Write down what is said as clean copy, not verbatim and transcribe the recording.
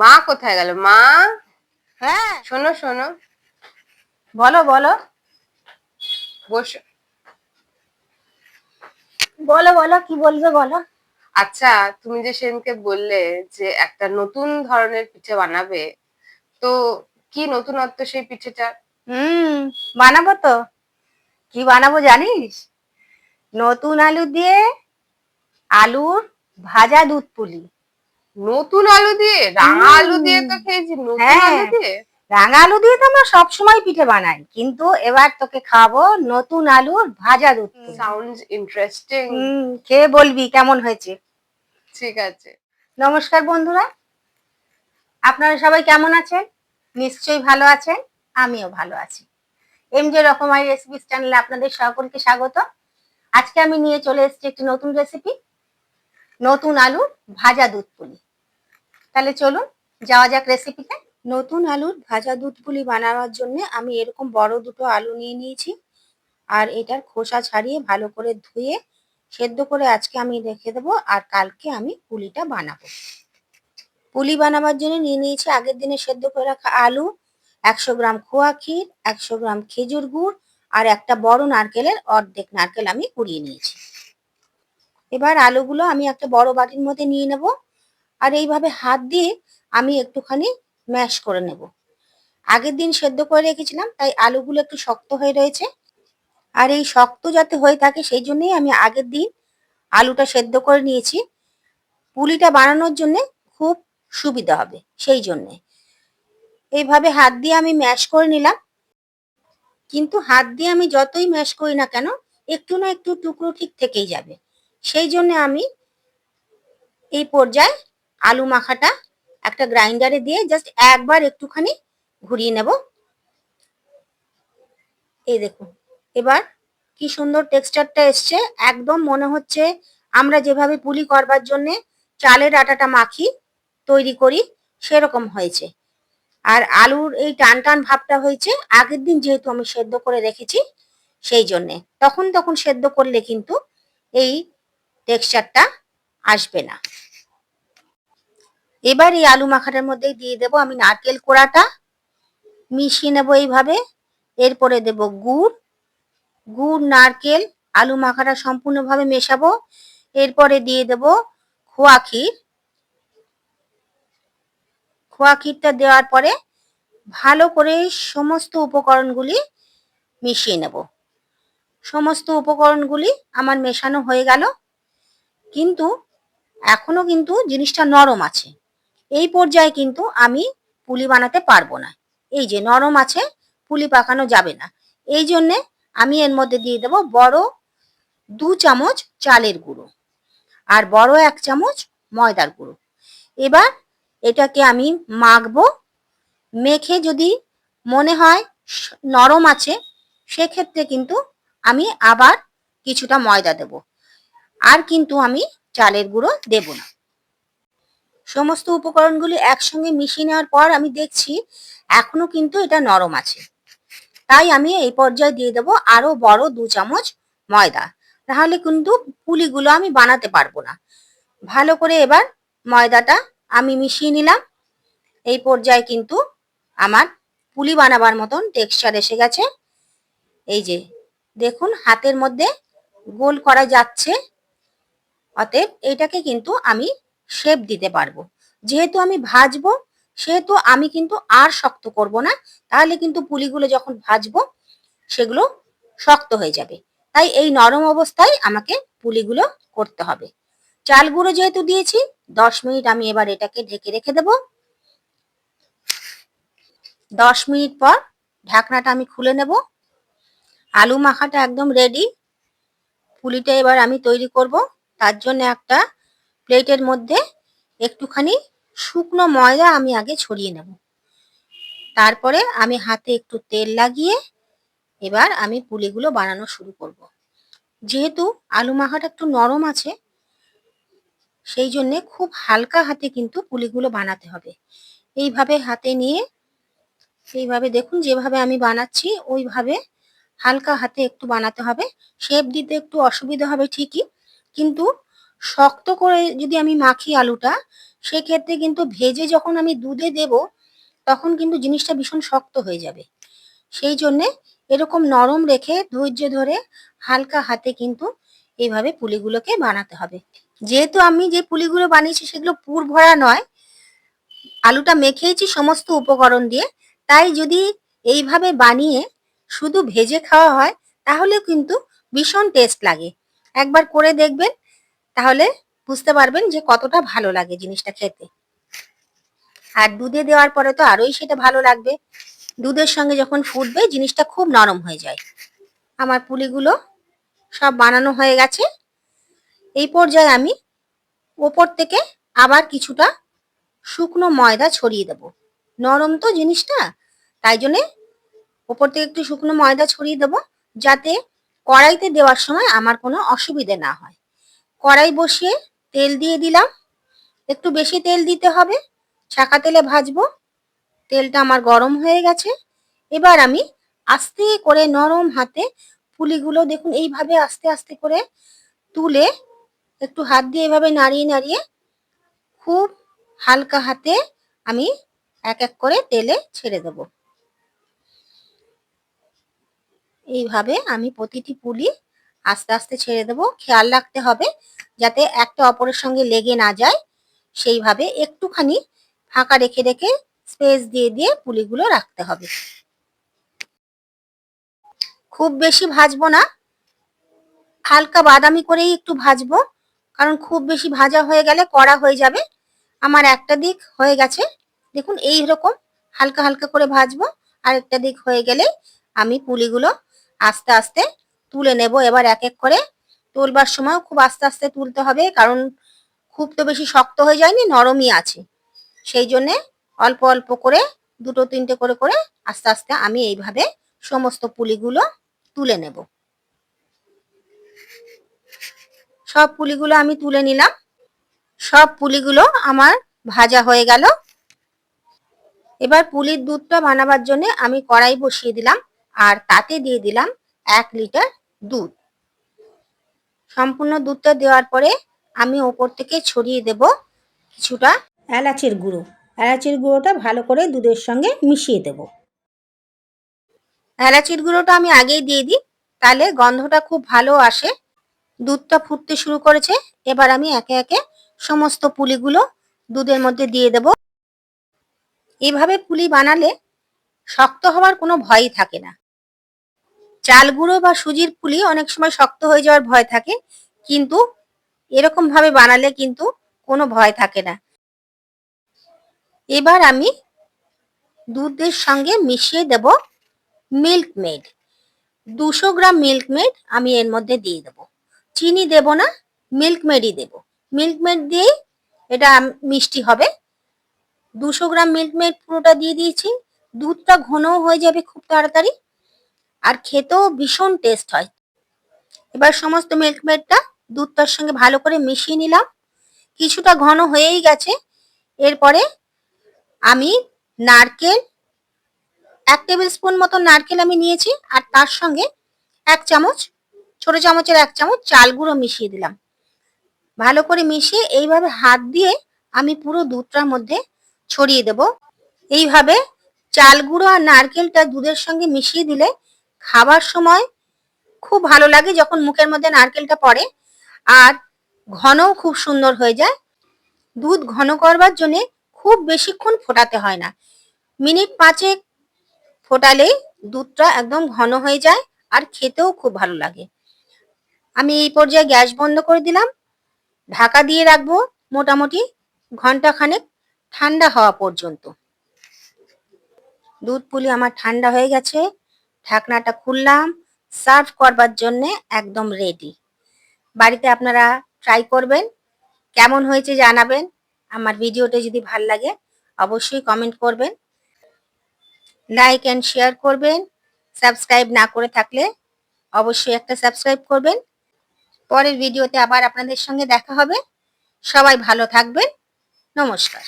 মা কোথায় গেল? মা, হ্যাঁ, শোনো শোনো, বলো বলো বসো। বলো বলো কি বলবে বলো। আচ্ছা, তুমি যে সেদিনকে বললে যে একটা নতুন ধরনের পিঠে বানাবে, তো কি নতুনত্ব সেই পিঠেটা? হুম, বানাবো তো। কি বানাবো জানিস? নতুন আলু দিয়ে আলুর ভাজা দুধ পুলি। নতুন আলু দিয়ে? রাঙা আলু দিয়ে হুম, তো খেয়েছি, নতুন হ্যাঁ, আলু দিয়ে? রাঙা আলু দিয়ে তো আমরা সবসময় পিঠে বানাই, কিন্তু এবার তোকে খাওয়াবো নতুন আলুর ভাজা দুধ পুলি। Sounds interesting. খেয়ে বলবি কেমন হয়েছে। ঠিক আছে। নমস্কার বন্ধুরা, আপনারা সবাই কেমন আছেন? নিশ্চয়ই ভালো আছেন, আমিও ভালো আছি। এমজে রকমারি রেসিপিস চ্যানেলে আপনাদের সকলকে স্বাগত। আজকে আমি নিয়ে চলে এসেছি একটি নতুন রেসিপি, নতুন আলুর ভাজা দুধ পুলি। তাহলে চলুন যাওয়া যাক রেসিপিতে। নতুন আলুর ভাজা দুধ পুলি বানানোর জন্য আমি এরকম বড় দুটো আলু নিয়ে নিয়েছি, আর এটার খোসা ছাড়িয়ে ভালো করে ধুয়ে সেদ্ধ করে আজকে আমি রেখে দেবো, আর কালকে আমি পুলিটা বানাবো। পুলি বানাবার জন্য নিয়ে নিয়েছি আগের দিনে সেদ্ধ করে রাখা আলু, 100 গ্রাম খোয়া ক্ষীর, 100 গ্রাম খেজুর গুড়, আর একটা বড় নারকেলের অর্ধেক নারকেল আমি কুড়িয়ে নিয়েছি। এবার আলুগুলো আমি একটা বড় বাটির মধ্যে নিয়ে নেব, আর এইভাবে হাত দিয়ে আমি একটুখানি ম্যাশ করে নেব। আগের দিন সেদ্ধ করে রেখেছিলাম, তাই আলুগুলো একটু শক্ত হয়ে রয়েছে। আর এই শক্ত যাতে হয়ে থাকে সেই জন্যই আমি আগের দিন আলুটা সেদ্ধ করে নিয়েছি। পুলিটা বানানোর জন্য খুব সুবিধা হবে সেই জন্যে। এইভাবে হাত দিয়ে আমি ম্যাশ করে নিলাম, কিন্তু হাত দিয়ে আমি যতই ম্যাশ করি না কেন, একটু না একটু টুকরো ঠিক থেকেই যাবে। সেই জন্য আমি এই পর্যায়ে আলু মাখাটা একটা গ্রাইন্ডারে দিয়ে জাস্ট একবার একটুখানি ঘুরিয়ে নেব। এই দেখুন, এবার কি সুন্দর টেক্সচারটা এসছে। একদম মনে হচ্ছে আমরা যেভাবে পুলি করবার জন্যে চালের আটাটা মাখি, তৈরি করি, সেরকম হয়েছে। আর আলুর এই টান টান ভাবটা হয়েছে আগের দিন যেহেতু আমি সেদ্ধ করে রেখেছি সেই জন্যে। তখন তখন সেদ্ধ করলে কিন্তু এই টেক্সচারটা আসবে না। এবার এই আলু মাখাটার মধ্যে দিয়ে দেব আমি নারকেল কোড়াটা, মিশিয়ে নেব এইভাবে। এরপরে দেব গুড়, গুড় নারকেল আলু মাখাটা সম্পূর্ণভাবে মেশাবো। এরপরে দিয়ে দেব খোয়া ক্ষীর। খোয়া ক্ষীরটা দেওয়ার পরে ভালো করে সমস্ত উপকরণগুলি মিশিয়ে নেব। সমস্ত উপকরণগুলি আমার মেশানো হয়ে গেল, কিন্তু এখনো কিন্তু জিনিসটা নরম আছে। এই পর্যায়ে কিন্তু আমি পুলি বানাতে পারবো না। এই যে নরম আছে, পুলি পাকানো যাবে না। এই জন্যে আমি এর মধ্যে দিয়ে দেব বড় 2 চামচ চালের গুঁড়ো, আর বড় 1 চামচ ময়দার গুঁড়ো। এবার এটাকে আমি মাখবো। মেখে যদি মনে হয় নরম আছে, সেক্ষেত্রে কিন্তু আমি আবার কিছুটা ময়দা দেব, আর কিন্তু আমি চালের গুঁড়ো দেব না। সমস্ত উপকরণগুলি একসঙ্গে মিশিয়ে নেওয়ার পর আমি দেখছি এখনো কিন্তু এটা নরম আছে, তাই আমি এই পর্যায়ে দিয়ে দেবো আরো বড় 2 চামচ ময়দা। তাহলে কিন্তু পুলিগুলো আমি বানাতে পারবো না। ভালো করে এবার ময়দাটা আমি মিশিয়ে নিলাম। এই পর্যায়ে কিন্তু আমার পুলি বানাবার মতন টেক্সচার এসে গেছে। এই যে দেখুন, হাতের মধ্যে গোল করা যাচ্ছে। অতএব এটাকে কিন্তু আমি শেপ দিতে পারবো। যেহেতু আমি ভাজবো, সেহেতু আমি কিন্তু আর শক্ত করব না, তাহলে কিন্তু পুলিগুলো যখন ভাজবো সেগুলো শক্ত হয়ে যাবে। তাই এই নরম অবস্থায় আমাকে পুলিগুলো করতে হবে। চাল গুঁড়ো যেহেতু দিয়েছি, 10 মিনিট আমি এবার এটাকে ঢেকে রেখে দেব। 10 মিনিট পর ঢাকনাটা আমি খুলে নেব। আলু মাখাটা একদম রেডি। পুলিটা এবার আমি তৈরি করব। তার জন্য একটা প্লেটের মধ্যে একটুখানি শুকনো ময়দা আমি আগে ছড়িয়ে নেব। তারপরে আমি হাতে একটু তেল লাগিয়ে এবার আমি পুলিগুলো বানানো শুরু করব। যেহেতু আলু মাখাটা একটু নরম আছে, সেই জন্যে খুব হালকা হাতে কিন্তু পুলিগুলো বানাতে হবে। এইভাবে হাতে নিয়ে, এইভাবে দেখুন যেভাবে আমি বানাচ্ছি ওইভাবে হালকা হাতে একটু বানাতে হবে। শেপ দিতে একটু অসুবিধা হবে ঠিকই, কিন্তু শক্ত করে যদি আমি মাখি আলুটা, সেক্ষেত্রে কিন্তু ভেজে যখন আমি দুধে দেব, তখন কিন্তু জিনিসটা ভীষণ শক্ত হয়ে যাবে। সেই জন্যে এরকম নরম রেখে ধৈর্য ধরে হালকা হাতে কিন্তু এইভাবে পুলিগুলোকে বানাতে হবে। যেহেতু আমি যে পুলিগুলো বানিয়েছি সেগুলো পুর ভরা নয়, আলুটা মেখেইছি সমস্ত উপকরণ দিয়ে, তাই যদি এইভাবে বানিয়ে শুধু ভেজে খাওয়া হয় তাহলেও কিন্তু ভীষণ টেস্ট লাগে। একবার করে দেখবেন, তাহলে বুঝতে পারবেন যে কতটা ভালো লাগে জিনিসটা খেতে। আর দুধে দেওয়ার পরে তো আরোই সেটা ভালো লাগবে। দুধের সঙ্গে যখন ফুটবে জিনিসটা খুব নরম হয়ে যায়। আমার পুলিগুলো সব বানানো হয়ে গেছে। এই পর্যায়ে আমি ওপর থেকে আবার কিছুটা শুকনো ময়দা ছড়িয়ে দেব। নরম তো জিনিসটা, তাই জন্যে ওপর থেকে একটু শুকনো ময়দা ছড়িয়ে দেব, যাতে কড়াইতে দেওয়ার সময় আমার কোনো অসুবিধে না হয়। কড়াই বসিয়ে তেল দিয়ে দিলাম। একটু বেশি তেল দিতে হবে, ছাকা তেলে ভাজবো। তেলটা আমার গরম হয়ে গেছে। এবার আমি আস্তে করে নরম হাতে পুলিগুলো দেখুন এইভাবে আস্তে আস্তে করে তুলে একটু হাত দিয়ে এভাবে নাড়িয়ে নাড়িয়ে খুব হালকা হাতে আমি এক এক করে তেলে ছেড়ে দেব। এইভাবে আমি প্রতিটি পুলি আস্তে আস্তে ছেড়ে দেব। খেয়াল রাখতে হবে যাতে একটা অপরের সঙ্গে লেগে না যায়, সেইভাবে একটুখানি ফাঁকা রেখে রেখে স্পেস দিয়ে দিয়ে পুলিগুলো রাখতে হবে। খুব বেশি ভাজবো না, হালকা বাদামি করেই একটু ভাজবো, কারণ খুব বেশি ভাজা হয়ে গেলে কড়া হয়ে যাবে। আমার একটা দিক হয়ে গেছে, দেখুন এইরকম হালকা হালকা করে ভাজবো। আর একটা দিক হয়ে গেলে আমি পুলিগুলো আস্তে আস্তে তুলে নেব। এবার এক এক করে তুলবার সময় খুব আস্তে আস্তে তুলতে হবে, কারণ খুব তো বেশি শক্ত হয়ে যায়নি, নরমই আছে। সেই জন্যে অল্প অল্প করে দুটো তিনটে করে করে আস্তে আস্তে আমি এইভাবে সমস্ত পুলিগুলো তুলে নেব। সব পুলিগুলো আমি তুলে নিলাম। সব পুলিগুলো আমার ভাজা হয়ে গেল। এবার পুলির দুধটা বানাবার জন্য আমি কড়াই বসিয়ে দিলাম, আর তাতে দিয়ে দিলাম 1 লিটার দুধ। সম্পূর্ণ দুধটা দেওয়ার পরে আমি ওপর থেকে ছড়িয়ে দেব কিছুটা এলাচের গুঁড়ো। এলাচের গুঁড়োটা ভালো করে দুধের সঙ্গে মিশিয়ে দেব। এলাচের গুঁড়োটা আমি আগেই দিয়ে দিই, তাহলে গন্ধটা খুব ভালো আসে। দুধটা ফুটতে শুরু করেছে। এবার আমি একে একে সমস্ত পুলিগুলো দুধের মধ্যে দিয়ে দেব। এভাবে পুলি বানালে শক্ত হওয়ার কোনো ভয়ই থাকে না। চাল গুঁড়ো বা সুজির পুলি অনেক সময় শক্ত হয়ে যাওয়ার ভয় থাকে, কিন্তু এরকম ভাবে বানালে কিন্তু কোনো ভয় থাকে না। এবার আমি দুধের সঙ্গে মিশিয়ে দেব মিল্ক মেড। 200 গ্রাম মিল্ক মেড আমি এর মধ্যে দিয়ে দেব। চিনি দেব না, মিল্ক মেডই দেব। মিল্ক মেড দিয়েই এটা মিষ্টি হবে। 200 গ্রাম মিল্ক মেড পুরোটা দিয়ে দিয়েছি। দুধটা ঘনও হয়ে যাবে খুব তাড়াতাড়ি, আর খেতেও ভীষণ টেস্ট হয়। এবার সমস্ত মিল্ক মেডটা দুধটার সঙ্গে ভালো করে মিশিয়ে নিলাম। কিছুটা ঘন হয়েই গেছে। এরপরে আমি নারকেল 1 টেবিল স্পুন মতো নারকেল আমি নিয়েছি, আর তার সঙ্গে 1 চামচ, ছোট চামচের 1 চামচ চাল গুঁড়ো মিশিয়ে দিলাম। ভালো করে মিশিয়ে এইভাবে হাত দিয়ে আমি পুরো দুধটার মধ্যে ছড়িয়ে দেব। এইভাবে চাল গুঁড়ো আর নারকেলটা দুধের সঙ্গে মিশিয়ে দিলে খাবার সময় খুব ভালো লাগে যখন মুখের মধ্যে নারকেলটা পড়ে, আর ঘনও খুব সুন্দর হয়ে যায়। দুধ ঘন করবার জন্য খুব বেশিক্ষণ ফোটাতে হয় না, মিনিট 5 ফোটালেই দুধটা একদম ঘন হয়ে যায়, আর খেতেও খুব ভালো লাগে। আমি এই পর্যায়ে গ্যাস বন্ধ করে দিলাম। ঢাকা দিয়ে রাখবো মোটামুটি ঘন্টা খানেক, ঠান্ডা হওয়া পর্যন্ত। দুধ পুলি আমার ঠান্ডা হয়ে গেছে। ঢাকনাটা খুললাম। সার্ভ করবার জন্য একদম রেডি। বাড়িতে আপনারা ট্রাই করবেন, কেমন হয়েছে জানাবেন। আমার ভিডিওটা যদি ভালো লাগে অবশ্যই কমেন্ট করবেন, লাইক অ্যান্ড শেয়ার করবেন। সাবস্ক্রাইব না করে থাকলে অবশ্যই একটা সাবস্ক্রাইব করবেন। পরের ভিডিওতে আবার আপনাদের সঙ্গে দেখা হবে। সবাই ভালো থাকবেন। নমস্কার।